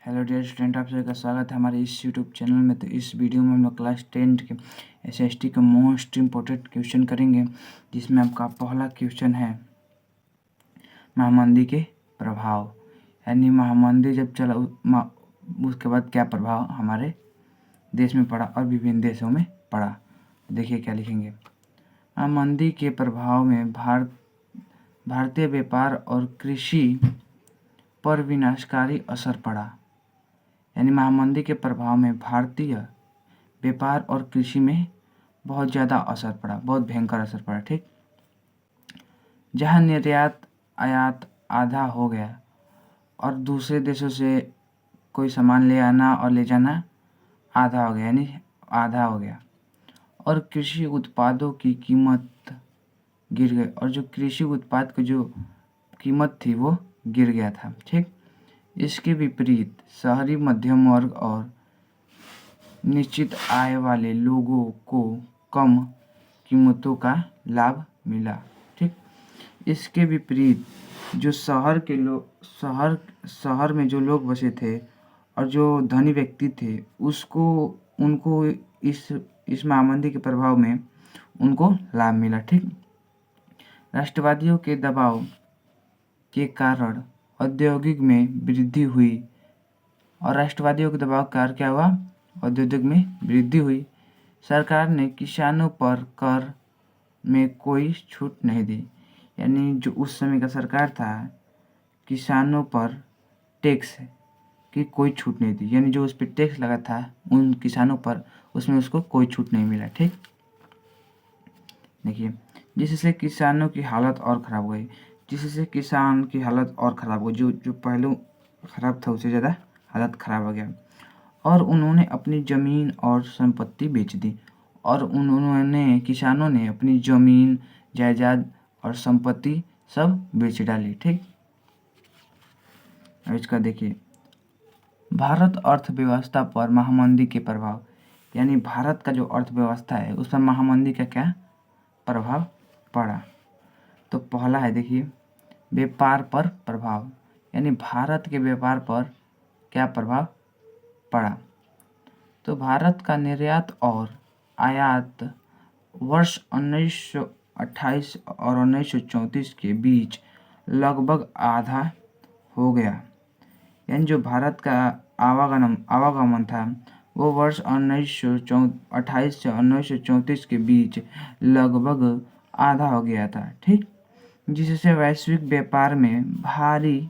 Hello dear student, आप सभी का स्वागत है हमारे इस यूट्यूब चैनल में। तो इस वीडियो में हम लोग क्लास 10 के एसएसटी का मोस्ट इम्पोर्टेंट क्वेश्चन करेंगे, जिसमें आपका पहला क्वेश्चन है महामंदी के प्रभाव। यानी महामंदी जब चला उसके बाद क्या प्रभाव हमारे देश में पड़ा और विभिन्न देशों में पड़ा। देखिए क्या लिखेंगे। महामंदी के प्रभाव में भारतीय व्यापार और कृषि पर विनाशकारी असर पड़ा। यानी महामंदी के प्रभाव में भारतीय व्यापार और कृषि में बहुत ज़्यादा असर पड़ा, बहुत भयंकर असर पड़ा। ठीक, जहाँ निर्यात आयात आधा हो गया और दूसरे देशों से कोई सामान ले आना और ले जाना आधा हो गया, यानी आधा हो गया। और कृषि उत्पादों की कीमत गिर गई, और जो कृषि उत्पाद की जो कीमत थी वो गिर गया था। ठीक, इसके विपरीत शहरी मध्यम वर्ग और निश्चित आय वाले लोगों को कम कीमतों का लाभ मिला। ठीक, इसके विपरीत जो शहर में जो लोग बसे थे और जो धनी व्यक्ति थे उनको इस महामंदी के प्रभाव में उनको लाभ मिला। ठीक, राष्ट्रवादियों के दबाव के कारण औद्योगिक में वृद्धि हुई, और राष्ट्रवादियों के दबाव के कारण क्या हुआ, औद्योगिक में वृद्धि हुई। सरकार ने किसानों पर कर में कोई छूट नहीं दी। यानी जो उस समय का सरकार था, किसानों पर टैक्स की कोई छूट नहीं दी, यानी जो उस पर टैक्स लगा था उन किसानों पर, उसमें उसको कोई छूट नहीं मिला। ठीक, देखिए, जिससे किसानों की हालत और ख़राब हो गई, जिससे किसान की हालत और ख़राब हो, जो पहले ख़राब था उससे ज़्यादा हालत ख़राब हो गया। और उन्होंने अपनी ज़मीन और संपत्ति बेच दी, और किसानों ने अपनी ज़मीन जायदाद और संपत्ति सब बेच डाली। ठीक, अब इसका देखिए, भारत अर्थव्यवस्था पर महामंदी के प्रभाव। यानी भारत का जो अर्थव्यवस्था है उस पर महामंदी का क्या प्रभाव पड़ा। तो पहला है, देखिए, व्यापार पर प्रभाव। यानी भारत के व्यापार पर क्या प्रभाव पड़ा। तो भारत का निर्यात और आयात वर्ष 1928 और 1934 के बीच लगभग आधा हो गया। यानी जो भारत का आवागमन था वो वर्ष 1928 से 1934 के बीच लगभग आधा हो गया था। ठीक, जिससे वैश्विक व्यापार में भारी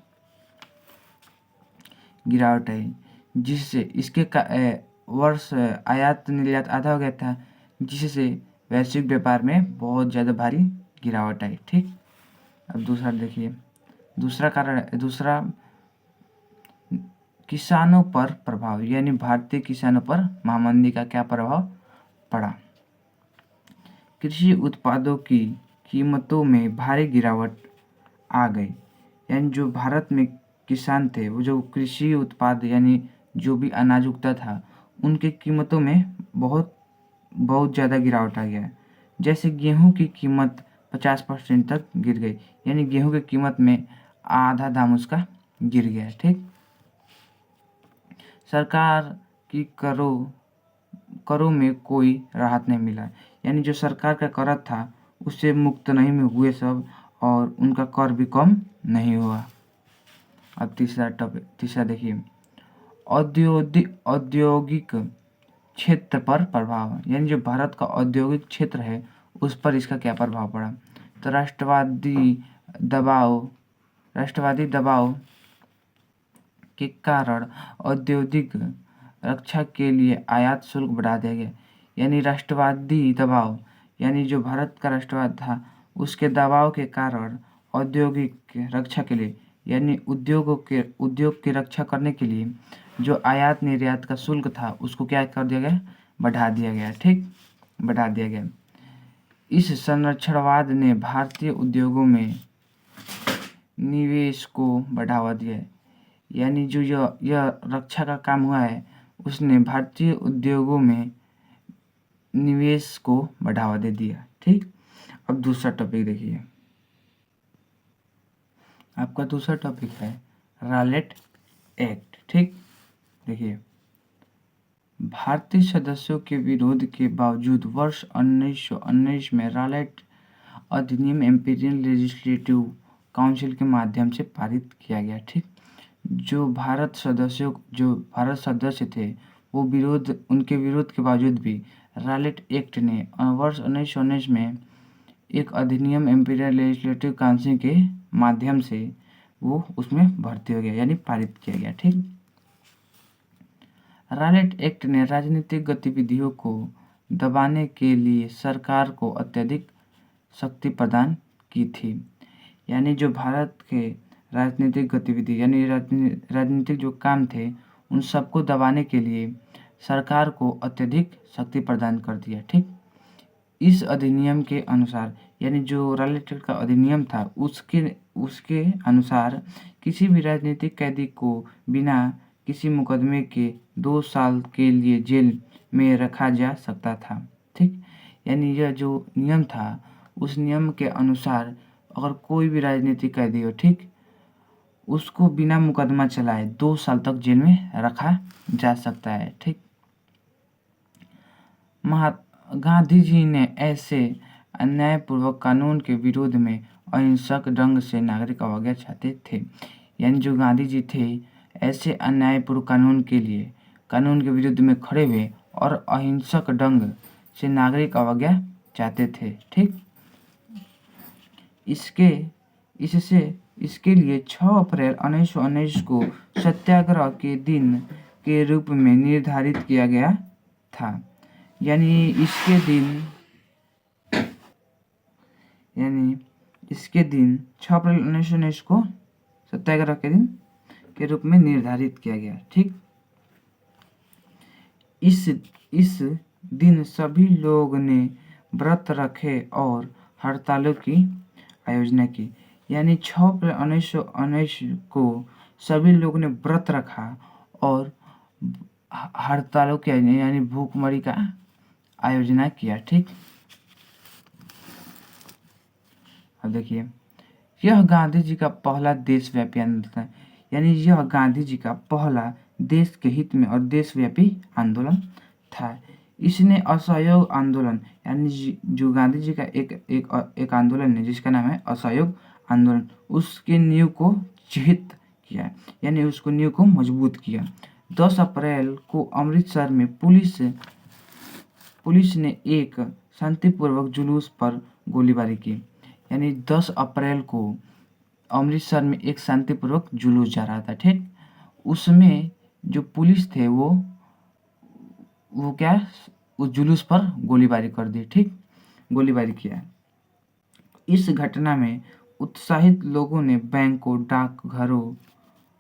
गिरावट आई, जिससे इसके वर्ष आयात निर्यात आधा हो गया था, जिससे वैश्विक व्यापार में बहुत ज़्यादा भारी गिरावट आई। ठीक, अब दूसरा देखिए, दूसरा किसानों पर प्रभाव। यानी भारतीय किसानों पर महामंदी का क्या प्रभाव पड़ा। कृषि उत्पादों की कीमतों में भारी गिरावट आ गई। यानी जो भारत में किसान थे, वो जो कृषि उत्पाद यानी जो भी अनाज उगता था उनकी कीमतों में बहुत ज़्यादा गिरावट आ गया। जैसे गेहूं की कीमत 50% तक गिर गई। यानी गेहूं की कीमत में आधा दाम उसका गिर गया। ठीक, सरकार की करों में कोई राहत नहीं मिला। यानी जो सरकार का कर था उससे मुक्त नहीं में हुए सब, और उनका कर भी कम नहीं हुआ। अब तीसरा देखिए, औद्योगिक क्षेत्र पर प्रभाव। यानी जो भारत का औद्योगिक क्षेत्र है उस पर इसका क्या प्रभाव पड़ा। तो राष्ट्रवादी दबाव के कारण औद्योगिक रक्षा के लिए आयात शुल्क बढ़ा दिया गया। यानी राष्ट्रवादी दबाव, यानी जो भारत का राष्ट्रवाद था उसके दबाव के कारण औद्योगिक रक्षा के लिए, यानी उद्योग की रक्षा करने के लिए जो आयात निर्यात का शुल्क था उसको क्या कर दिया गया, बढ़ा दिया गया। ठीक, बढ़ा दिया गया। इस संरक्षणवाद ने भारतीय उद्योगों में निवेश को बढ़ावा दिया। यानी जो यह रक्षा का काम हुआ है उसने भारतीय उद्योगों में निवेश को बढ़ावा दे दिया। ठीक, अब दूसरा टॉपिक देखिए, आपका दूसरा टॉपिक है रॉलेट एक्ट। ठीक, देखिए, भारतीय सदस्यों के विरोध के बावजूद वर्ष 1919 में रॉलेट अधिनियम इम्पीरियल लेजिस्लेटिव काउंसिल के माध्यम से पारित किया गया। ठीक, जो भारत सदस्य थे वो उनके विरोध के बावजूद भी रॉलेट एक्ट ने वर्ष 1919 में एक अधिनियम इम्पीरियल लेजिस्लेटिव काउंसिल के माध्यम से वो उसमें भर्ती हो गया, यानी पारित किया गया। ठीक, रॉलेट एक्ट ने राजनीतिक गतिविधियों को दबाने के लिए सरकार को अत्यधिक शक्ति प्रदान की थी। यानी जो भारत के राजनीतिक गतिविधि यानी राजनीतिक जो काम थे उन सबको दबाने के लिए सरकार को अत्यधिक शक्ति प्रदान कर दिया। ठीक, इस अधिनियम के अनुसार यानी जो रॉलेट एक्ट का अधिनियम था उसके अनुसार किसी भी राजनीतिक कैदी को बिना किसी मुकदमे के 2 साल के लिए जेल में रखा जा सकता था। ठीक, यानी यह जो नियम था उस नियम के अनुसार अगर कोई भी राजनीतिक कैदी हो, ठीक, उसको बिना मुकदमा चलाए 2 साल तक जेल में रखा जा सकता है। ठीक, गांधी जी ने ऐसे अन्यायपूर्वक कानून के विरोध में अहिंसक ढंग से नागरिक अवज्ञा चाहते थे। यानी जो गांधी जी थे ऐसे अन्यायपूर्वक कानून के विरुद्ध में खड़े हुए और अहिंसक ढंग से नागरिक अवज्ञा चाहते थे। ठीक, इसके लिए 6 अप्रैल 1919 को सत्याग्रह के दिन के रूप में निर्धारित किया गया था। यानी इसके दिन 6 अप्रैल 1919 को सत्याग्रह के दिन के रूप में निर्धारित किया गया। ठीक, इस दिन सभी लोग ने व्रत रखे और हड़तालों की आयोजना की। यानी 6 अप्रैल 1919 को सभी लोगों ने व्रत रखा और हड़तालों की यानी भूखमरी का आयोजना किया। ठीक, अब देखिए, यह गांधी जी का पहला देशव्यापी आंदोलन था। यानी यह गांधी जी का पहला देश के हित में और देशव्यापी आंदोलन था। इसने असहयोग आंदोलन यानी जो गांधी जी का एक आंदोलन है जिसका नाम है असहयोग आंदोलन, उसके नींव को चिहित किया, यानी उसको नींव को मजबूत किया। 10 अप्रैल को अमृतसर में पुलिस ने एक शांतिपूर्वक जुलूस पर गोलीबारी की। यानी 10 अप्रैल को अमृतसर में एक शांतिपूर्वक जुलूस जा रहा था। ठीक, उसमें जो पुलिस थे वो उस जुलूस पर गोलीबारी कर दी। ठीक, गोलीबारी किया। इस घटना में उत्साहित लोगों ने बैंकों, डाकघरों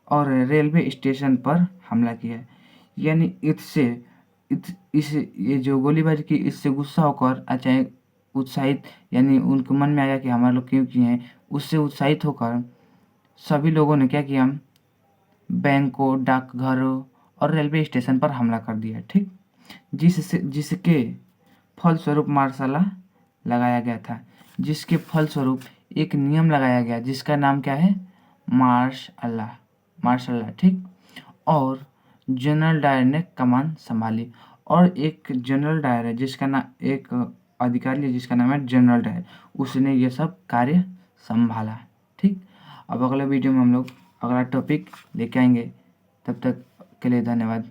और रेलवे स्टेशन पर हमला किया। यानी ये जो गोलीबारी की इससे गुस्सा होकर अचानक उत्साहित यानी उनके मन में आया कि हमारे लोग क्यों किए हैं, उससे उत्साहित होकर सभी लोगों ने क्या किया, बैंकों, डाकघरों और रेलवे स्टेशन पर हमला कर दिया। ठीक, जिसके फलस्वरूप मार्शल लगाया गया था, जिसके फलस्वरूप एक नियम लगाया गया जिसका नाम क्या है, मार्शल लॉ। ठीक, और जनरल डायर ने कमान संभाली और एक जनरल डायर है जिसका नाम एक अधिकारी है जिसका नाम है जनरल डायर, उसने ये सब कार्य संभाला। ठीक, अब अगले वीडियो में हम लोग अगला टॉपिक लेके आएंगे। तब तक के लिए धन्यवाद।